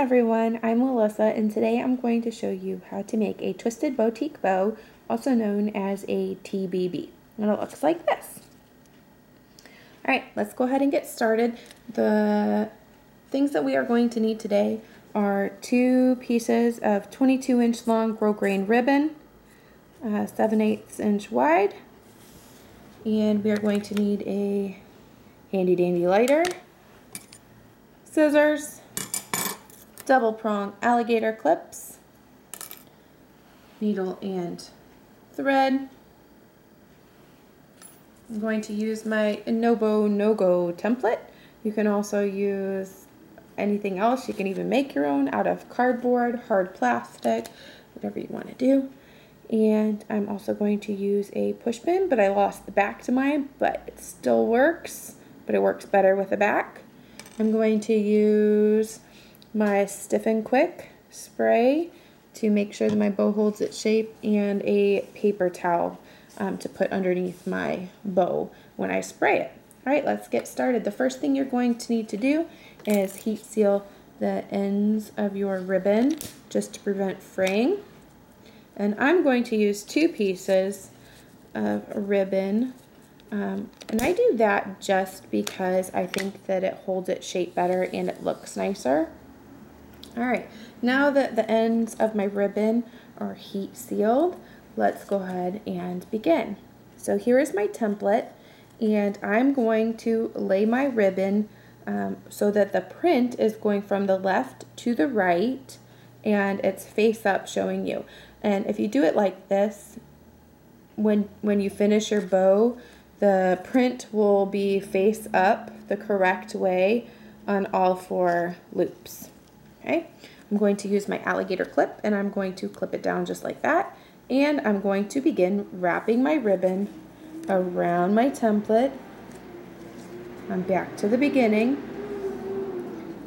everyone, I'm Melissa and today I'm going to show you how to make a twisted boutique bow, also known as a TBB. And it looks like this. Alright, let's go ahead and get started. The things that we are going to need today are 2 pieces of 22-inch long grosgrain ribbon, 7/8 inch wide, and we are going to need a handy dandy lighter, scissors, double prong alligator clips, needle and thread. I'm going to use my No Bow No Go template. You can also use anything else. You can even make your own out of cardboard, hard plastic, whatever you want to do. And I'm also going to use a push pin, but I lost the back to mine, but it still works, but it works better with a back. I'm going to use my Stiff and Quick spray to make sure that my bow holds its shape, and a paper towel to put underneath my bow when I spray it. Alright, let's get started. The first thing you're going to need to do is heat seal the ends of your ribbon just to prevent fraying. And I'm going to use 2 pieces of ribbon, and I do that just because I think that it holds its shape better and it looks nicer. Alright, now that the ends of my ribbon are heat sealed, let's go ahead and begin. So here is my template, and I'm going to lay my ribbon so that the print is going from the left to the right and it's face up showing you. And if you do it like this, when you finish your bow, the print will be face up the correct way on all 4 loops. Okay, I'm going to use my alligator clip and I'm going to clip it down just like that, and I'm going to begin wrapping my ribbon around my template. I'm back to the beginning.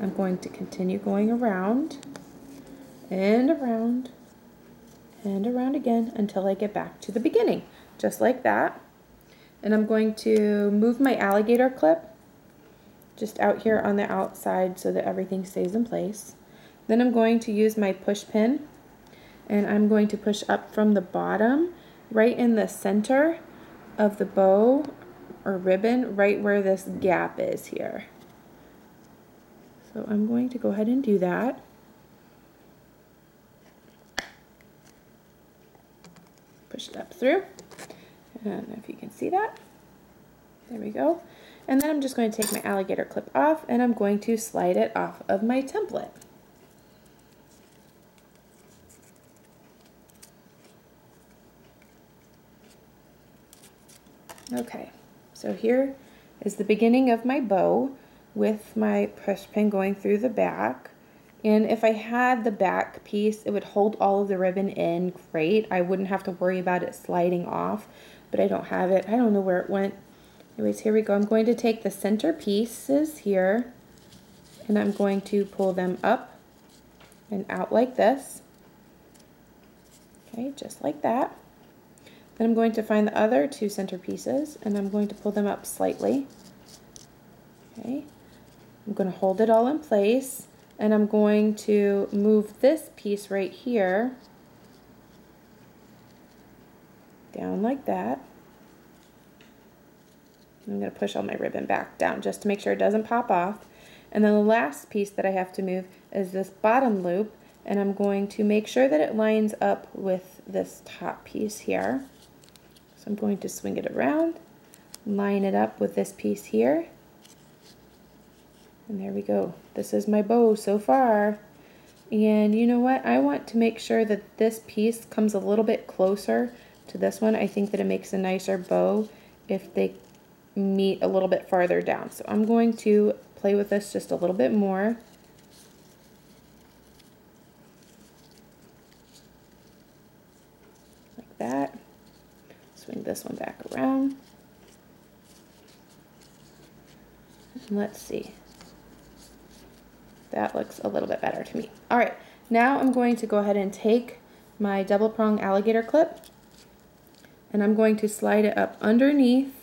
I'm going to continue going around and around and around again until I get back to the beginning, just like that. And I'm going to move my alligator clip just out here on the outside so that everything stays in place. Then I'm going to use my push pin, and I'm going to push up from the bottom right in the center of the bow or ribbon, right where this gap is here. So I'm going to go ahead and do that. Push it up through. I don't know if you can see that. There we go. And then I'm just going to take my alligator clip off and I'm going to slide it off of my template. Okay, so here is the beginning of my bow with my push pin going through the back. And if I had the back piece, it would hold all of the ribbon in great. I wouldn't have to worry about it sliding off, but I don't have it. I don't know where it went. Anyways, here we go. I'm going to take the center pieces here and I'm going to pull them up and out like this. Okay, just like that. Then I'm going to find the other 2 center pieces and I'm going to pull them up slightly. Okay, I'm going to hold it all in place and I'm going to move this piece right here down like that. I'm going to push all my ribbon back down just to make sure it doesn't pop off. And then the last piece that I have to move is this bottom loop, and I'm going to make sure that it lines up with this top piece here. So I'm going to swing it around, line it up with this piece here, and there we go. This is my bow so far. And you know what? I want to make sure that this piece comes a little bit closer to this one. I think that it makes a nicer bow if they meet a little bit farther down. So I'm going to play with this just a little bit more. Like that. Swing this one back around. And let's see. That looks a little bit better to me. Alright, now I'm going to go ahead and take my double prong alligator clip and I'm going to slide it up underneath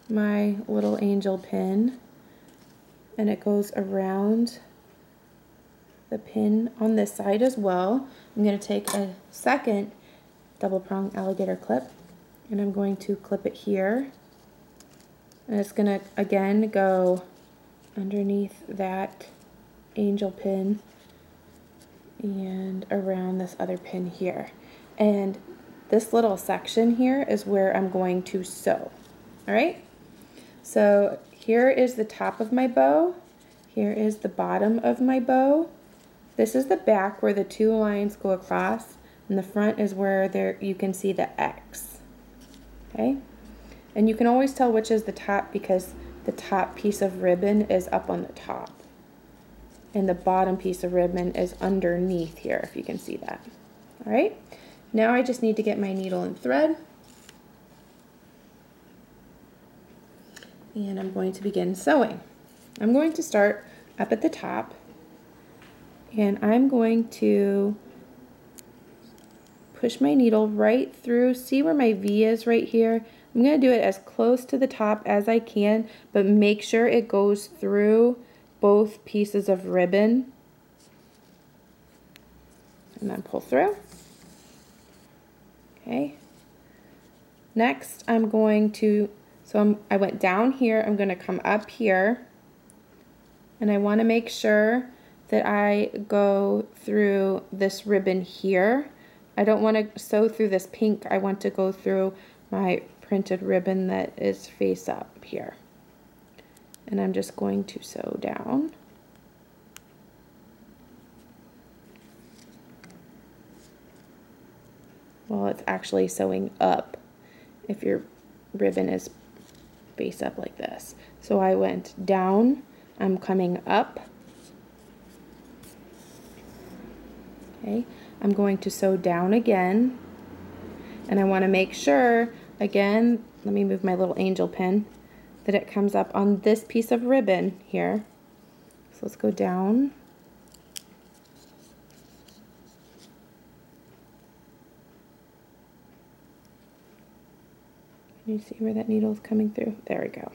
my little angel pin, and it goes around the pin on this side as well. I'm going to take a second double prong alligator clip and I'm going to clip it here. And it's going to again go underneath that angel pin and around this other pin here. And this little section here is where I'm going to sew. All right? So here is the top of my bow. Here is the bottom of my bow. This is the back where the two lines go across, and the front is where you can see the X. Okay? And you can always tell which is the top because the top piece of ribbon is up on the top. And the bottom piece of ribbon is underneath here, if you can see that. All right, now I just need to get my needle and thread. And I'm going to begin sewing. I'm going to start up at the top, and I'm going to push my needle right through. See where my V is right here? I'm going to do it as close to the top as I can, but make sure it goes through both pieces of ribbon, and then pull through. Okay. Next, I'm going to, I went down here, I'm going to come up here, and I want to make sure that I go through this ribbon here. I don't want to sew through this pink, I want to go through my printed ribbon that is face up here. And I'm just going to sew down. Well, it's actually sewing up if your ribbon is face up like this. So I went down, I'm coming up. Okay, I'm going to sew down again. And I want to make sure, again, let me move my little angel pin, that it comes up on this piece of ribbon here. So let's go down. Can you see where that needle is coming through? There we go.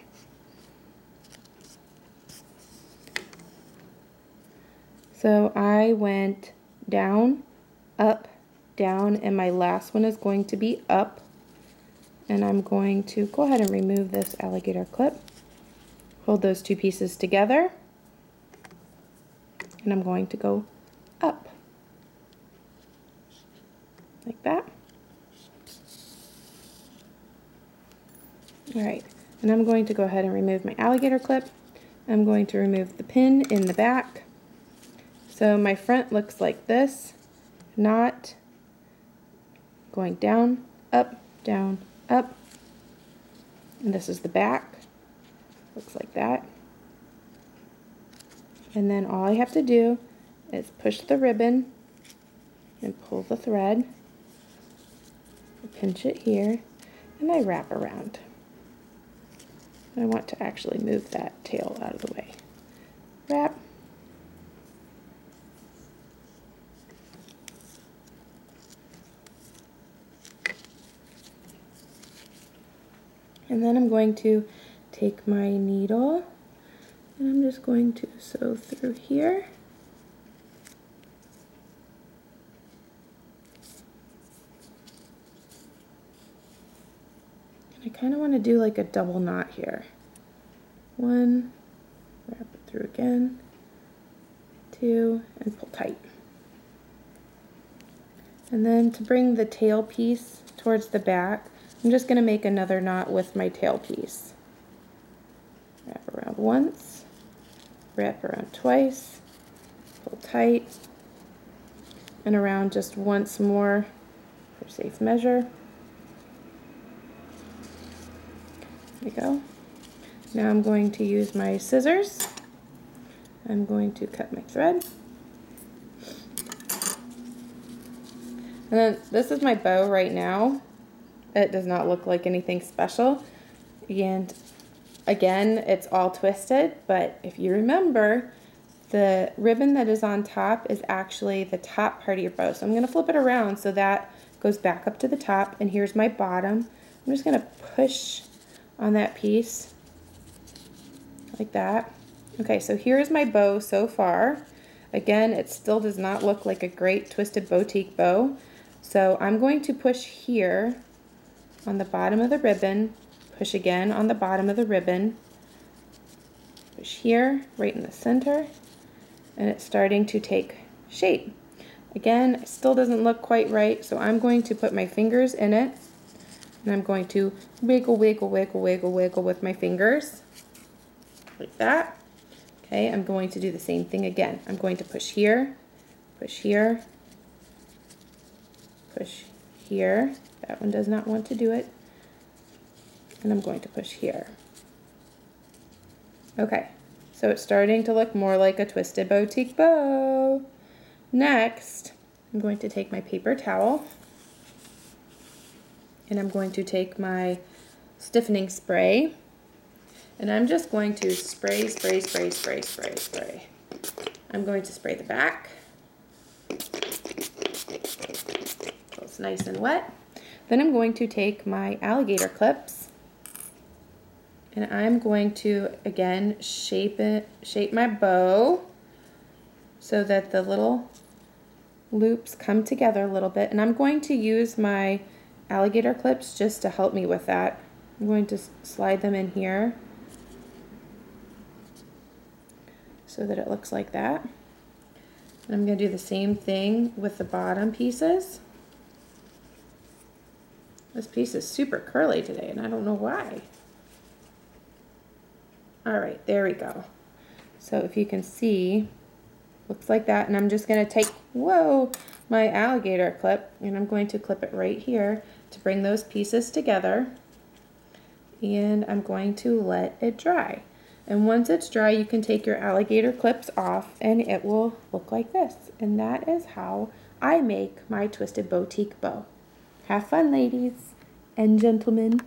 So I went down, up, down, and my last one is going to be up. And I'm going to go ahead and remove this alligator clip. Hold those two pieces together. And I'm going to go up. Like that. Alright, and I'm going to go ahead and remove my alligator clip. I'm going to remove the pin in the back. So my front looks like this. Not going down, up, up. And this is the back. Looks like that. And then all I have to do is push the ribbon and pull the thread. Pinch it here, and I wrap around. I want to actually move that tail out of the way. Wrap. And then I'm going to take my needle and I'm just going to sew through here. And I kind of want to do like a double knot here. One, wrap it through again, two, and pull tight. And then to bring the tail piece towards the back, I'm just going to make another knot with my tail piece. Wrap around once, wrap around twice, pull tight, and around just once more for safe measure. There we go. Now I'm going to use my scissors. I'm going to cut my thread. And then this is my bow right now. It does not look like anything special. And again, it's all twisted, but if you remember, the ribbon that is on top is actually the top part of your bow. So I'm going to flip it around so that goes back up to the top, and here's my bottom. I'm just going to push on that piece like that. Okay, so here's my bow so far. Again, it still does not look like a great twisted boutique bow. So I'm going to push here on the bottom of the ribbon, push again on the bottom of the ribbon, push here, right in the center, and it's starting to take shape. Again, it still doesn't look quite right, so I'm going to put my fingers in it, and I'm going to wiggle, wiggle, wiggle, wiggle, wiggle with my fingers, like that. Okay, I'm going to do the same thing again. I'm going to push here, push here, push here. That one does not want to do it. And I'm going to push here. Okay, so it's starting to look more like a twisted boutique bow. Next, I'm going to take my paper towel and I'm going to take my stiffening spray. And I'm just going to spray, spray, spray, spray, spray, spray. I'm going to spray the back. So it's nice and wet. Then I'm going to take my alligator clips and I'm going to, again, shape my bow so that the little loops come together a little bit. And I'm going to use my alligator clips just to help me with that. I'm going to slide them in here so that it looks like that. And I'm going to do the same thing with the bottom pieces. This piece is super curly today and I don't know why. All right, there we go. So if you can see, looks like that. And I'm just going to take, whoa, my alligator clip and I'm going to clip it right here to bring those pieces together. And I'm going to let it dry. And once it's dry, you can take your alligator clips off and it will look like this. And that is how I make my twisted boutique bow. Have fun, ladies and gentlemen.